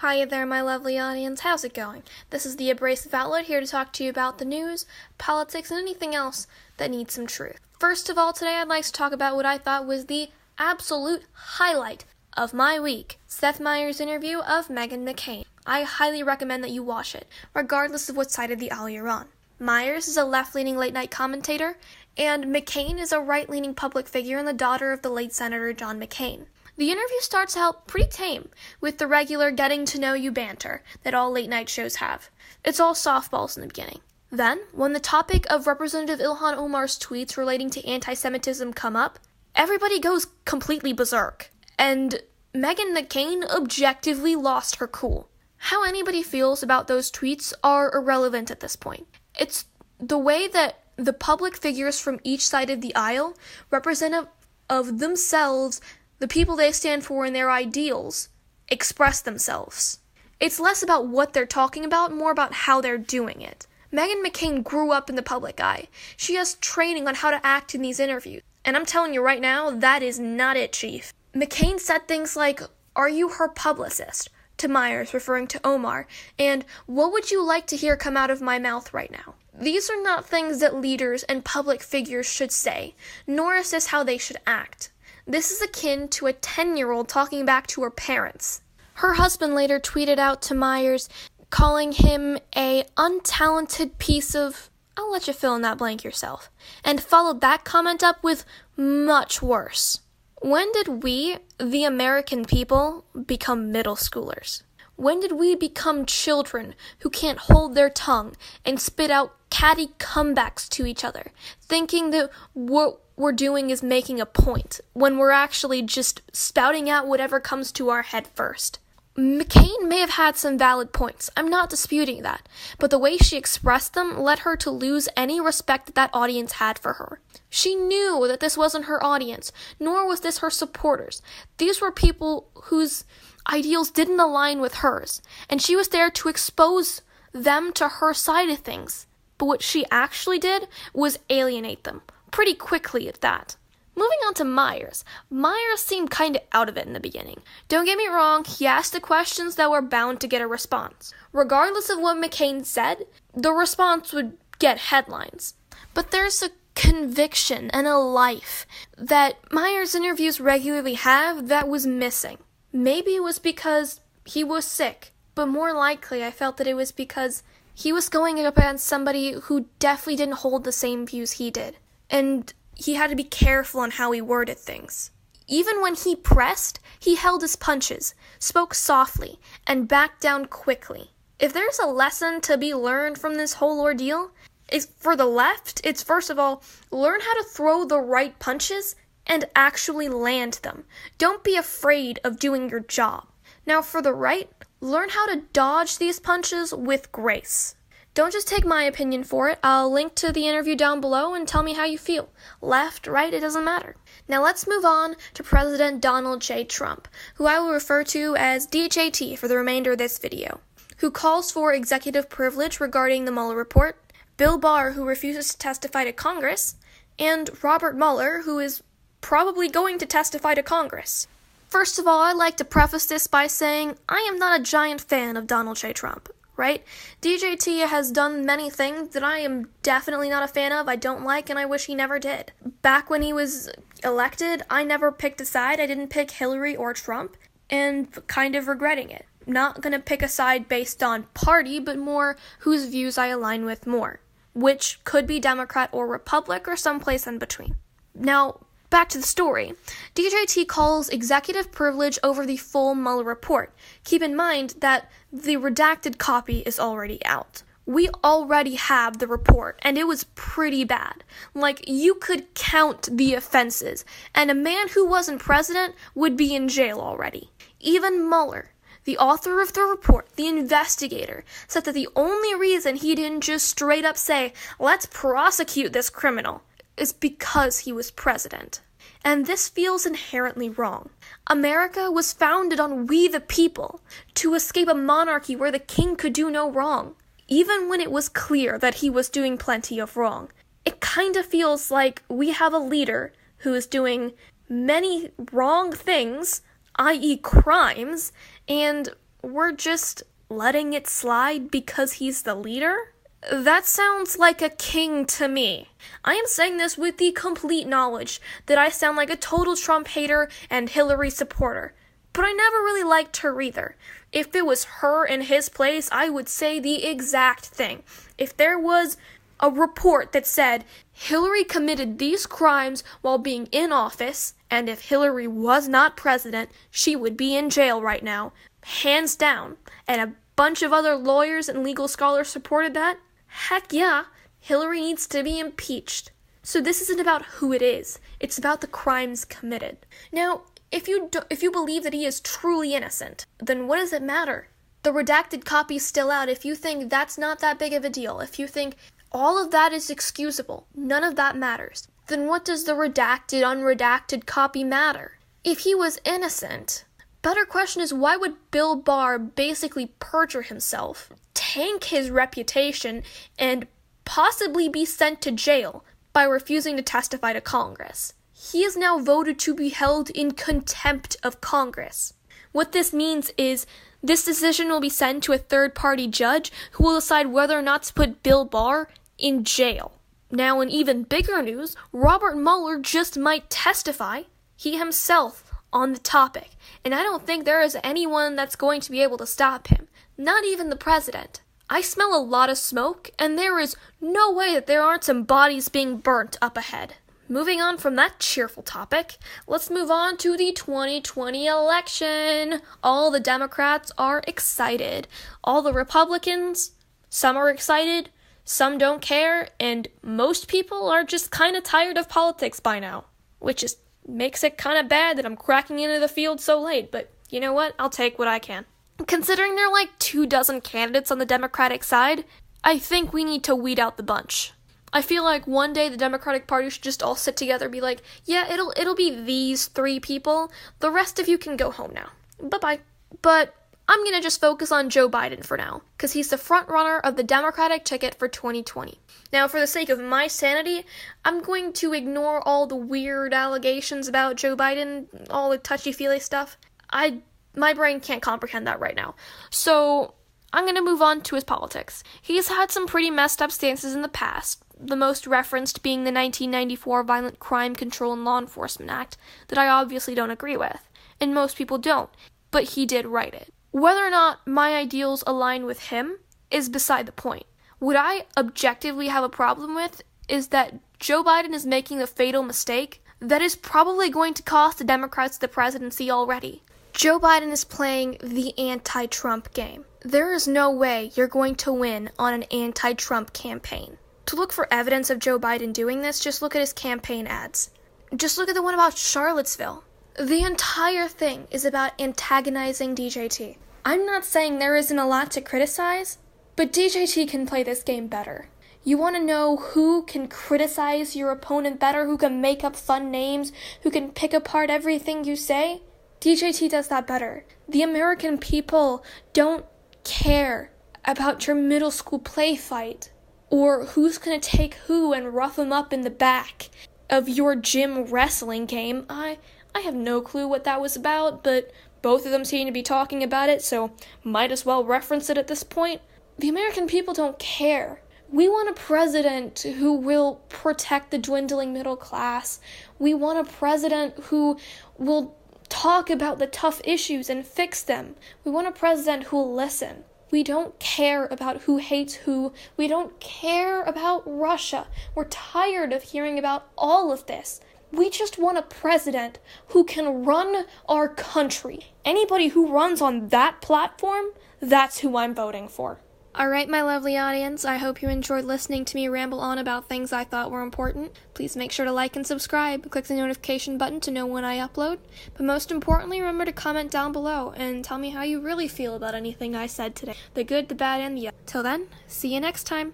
Hi there, my lovely audience. How's it going? This is the Abrasive Outlet here to talk to you about the news, politics, and anything else that needs some truth. First of all, today I'd like to talk about what I thought was the absolute highlight of my week, Seth Meyers' interview of Meghan McCain. I highly recommend that you watch it, regardless of what side of the aisle you're on. Meyers is a left-leaning late-night commentator, and McCain is a right-leaning public figure and the daughter of the late Senator John McCain. The interview starts out pretty tame, with the regular getting-to-know-you banter that all late-night shows have. It's all softballs in the beginning. Then, when the topic of Representative Ilhan Omar's tweets relating to anti-Semitism come up, everybody goes completely berserk, and Meghan McCain objectively lost her cool. How anybody feels about those tweets are irrelevant at this point. It's the way that the public figures from each side of the aisle, representative of themselves, the people they stand for and their ideals, express themselves. It's less about what they're talking about, more about how they're doing it. Meghan McCain grew up in the public eye. She has training on how to act in these interviews. And I'm telling you right now, that is not it, Chief. McCain said things like, "Are you her publicist?" to Meyers, referring to Omar, and "What would you like to hear come out of my mouth right now?" These are not things that leaders and public figures should say, nor is this how they should act. This is akin to a 10-year-old talking back to her parents. Her husband later tweeted out to Meyers, calling him a untalented piece of, I'll let you fill in that blank yourself, and followed that comment up with much worse. When did we, the American people, become middle schoolers? When did we become children who can't hold their tongue and spit out catty comebacks to each other, thinking that what we're doing is making a point, when we're actually just spouting out whatever comes to our head first? McCain may have had some valid points, I'm not disputing that, but the way she expressed them led her to lose any respect that that audience had for her. She knew that this wasn't her audience, nor was this her supporters. These were people whose ideals didn't align with hers, and she was there to expose them to her side of things. But what she actually did was alienate them, pretty quickly at that. Moving on to Meyers. Meyers seemed kinda out of it in the beginning. Don't get me wrong, he asked the questions that were bound to get a response. Regardless of what McCain said, the response would get headlines. But there's a conviction and a life that Meyers' interviews regularly have that was missing. Maybe it was because he was sick, but more likely I felt that it was because he was going up against somebody who definitely didn't hold the same views he did. And he had to be careful on how he worded things. Even when he pressed, he held his punches, spoke softly, and backed down quickly. If there's a lesson to be learned from this whole ordeal, it's for the left, it's first of all, learn how to throw the right punches and actually land them. Don't be afraid of doing your job. Now for the right, learn how to dodge these punches with grace. Don't just take my opinion for it. I'll link to the interview down below and tell me how you feel. Left, right, it doesn't matter. Now let's move on to President Donald J. Trump, who I will refer to as DJT for the remainder of this video, who calls for executive privilege regarding the Mueller report, Bill Barr, who refuses to testify to Congress, and Robert Mueller, who is probably going to testify to Congress. First of all, I'd like to preface this by saying I am not a giant fan of Donald J. Trump. Right? DJT has done many things that I am definitely not a fan of, I don't like, and I wish he never did. Back when he was elected, I never picked a side. I didn't pick Hillary or Trump, and kind of regretting it. Not gonna pick a side based on party, but more whose views I align with more, which could be Democrat or Republic or someplace in between. Now, back to the story. DJT calls executive privilege over the full Mueller report. Keep in mind that the redacted copy is already out. We already have the report, and it was pretty bad. Like, you could count the offenses, and a man who wasn't president would be in jail already. Even Mueller, the author of the report, the investigator, said that the only reason he didn't just straight up say, "Let's prosecute this criminal," is because he was president. And this feels inherently wrong. America was founded on we the people, to escape a monarchy where the king could do no wrong. Even when it was clear that he was doing plenty of wrong, it kind of feels like we have a leader who is doing many wrong things, i.e. crimes, and we're just letting it slide because he's the leader? That sounds like a king to me. I am saying this with the complete knowledge that I sound like a total Trump hater and Hillary supporter. But I never really liked her either. If it was her in his place, I would say the exact thing. If there was a report that said Hillary committed these crimes while being in office, and if Hillary was not president, she would be in jail right now, hands down, and a bunch of other lawyers and legal scholars supported that, heck yeah, Hillary needs to be impeached. So this isn't about who it is. It's about the crimes committed. Now, if you believe that he is truly innocent, then what does it matter? The redacted copy's still out. If you think that's not that big of a deal, if you think all of that is excusable, none of that matters, then what does the redacted, unredacted copy matter? If he was innocent, better question is, why would Bill Barr basically perjure himself, tank his reputation, and possibly be sent to jail by refusing to testify to Congress? He is now voted to be held in contempt of Congress. What this means is this decision will be sent to a third-party judge who will decide whether or not to put Bill Barr in jail. Now, in even bigger news, Robert Mueller just might testify, he himself, on the topic. And I don't think there is anyone that's going to be able to stop him. Not even the president. I smell a lot of smoke, and there is no way that there aren't some bodies being burnt up ahead. Moving on from that cheerful topic, let's move on to the 2020 election. All the Democrats are excited. All the Republicans, some are excited, some don't care, and most people are just kind of tired of politics by now, which just makes it kind of bad that I'm cracking into the field so late, but you know what? I'll take what I can. Considering there are like 24 candidates on the Democratic side, I think we need to weed out the bunch. I feel like one day the Democratic Party should just all sit together and be like, yeah, it'll be these 3 people. The rest of you can go home now. Bye-bye. But I'm going to just focus on Joe Biden for now, because he's the front runner of the Democratic ticket for 2020. Now, for the sake of my sanity, I'm going to ignore all the weird allegations about Joe Biden, all the touchy-feely stuff. My brain can't comprehend that right now. So I'm going to move on to his politics. He's had some pretty messed up stances in the past, the most referenced being the 1994 Violent Crime Control and Law Enforcement Act that I obviously don't agree with, and most people don't, but he did write it. Whether or not my ideals align with him is beside the point. What I objectively have a problem with is that Joe Biden is making the fatal mistake that is probably going to cost the Democrats the presidency already. Joe Biden is playing the anti-Trump game. There is no way you're going to win on an anti-Trump campaign. To look for evidence of Joe Biden doing this, just look at his campaign ads. Just look at the one about Charlottesville. The entire thing is about antagonizing DJT. I'm not saying there isn't a lot to criticize, but DJT can play this game better. You want to know who can criticize your opponent better, who can make up fun names, who can pick apart everything you say? DJT does that better. The American people don't care about your middle school play fight, or who's going to take who and rough them up in the back of your gym wrestling game. I have no clue what that was about, but both of them seem to be talking about it, so might as well reference it at this point. The American people don't care. We want a president who will protect the dwindling middle class. We want a president who will talk about the tough issues and fix them. We want a president who will listen. We don't care about who hates who. We don't care about Russia. We're tired of hearing about all of this. We just want a president who can run our country. Anybody who runs on that platform, that's who I'm voting for. Alright, my lovely audience, I hope you enjoyed listening to me ramble on about things I thought were important. Please make sure to like and subscribe, click the notification button to know when I upload, but most importantly, remember to comment down below and tell me how you really feel about anything I said today. The good, the bad, and the ugly. Till then, see you next time.